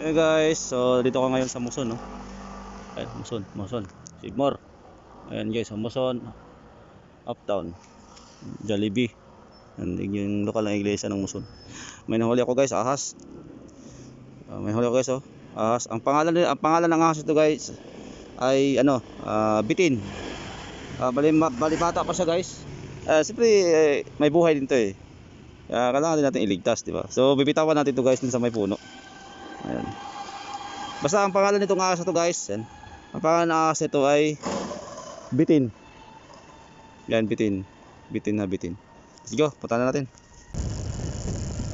Hey guys, so dito ko ngayon sa Muson, no? Ay, Muson, Sigmore. Ayan guys, sa Muson, Uptown, Jollibee. Yan yung lokal na iglesia ng Muson. May nahuli ako guys, ahas. May nahuli ako guys, oh. Ahas. Ang pangalan ng ahas ito guys ay bitin. Bali bata pa siya guys. Siyempre may buhay din to eh. Kailangan din natin iligtas, di ba? So bibitawan natin to guys din sa may puno. Ayan. Basta ang pangalan nitong ahas na to guys, yan. Ang pangalan ng ahas nito ay bitin. Yan, bitin. Bitin na bitin. Let's go, punta na natin.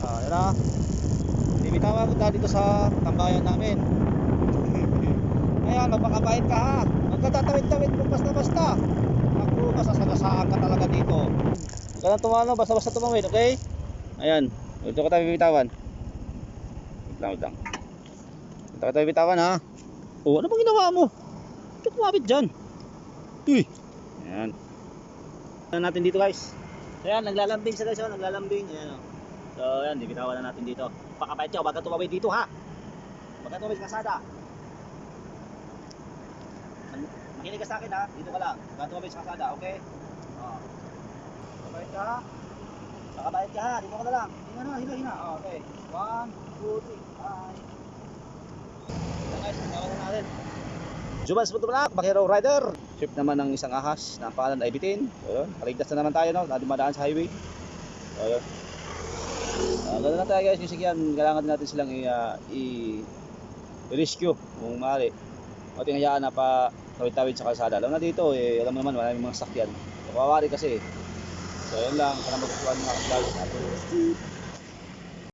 Yan na. Bibitawan ko dito sa tambayan namin. Ayan, magpakabait ka ha. Huwag ka tatawid-tawid mo basta-basta. Naku, masasagasaan ka talaga dito. Huwag ka nang tumano, basta-basta tumawid, okay? Ayan, ito ko tayo bibitawan. Wait lang. Ito ko tayo bibitawan ha. Oh, ano bang ginawa mo? Ito kumapit dyan. Uy. Ayan. Ayan natin dito guys. Ayan, naglalambing siya guys. Naglalambing. Ayan, oh. So ayan, bibitawan na natin dito. Pakabait siya, huwag ka tumawid dito ha. Huwag ka tumawid sa kasada. Makinig ka sa akin ha. Dito ka lang. Huwag ka tumawid sa kasada, okay? Oh. Pakabait ka ha. Pakabait ka ha. Dito ka na lang. Hina. Okay. 1, 2, 3. Bye. Guys, bitawan na natin. Jubans po tumulak, Bakero Rider. Ship naman ng isang ahas na ang pangalan ay bitin. So yun, kaligtas na naman tayo, no? Dumadaan sa highway. So yun. Ganoon na tayo guys, kasi yan, kailangan din natin silang i-rescue kung maaari. O tinghayaan na pa tawid-tawid sa kalsada. Alam na dito, alam mo naman, maraming mga sakyan. So, kawari kasi. So yun lang, para magkukuha ng mga kaslalo.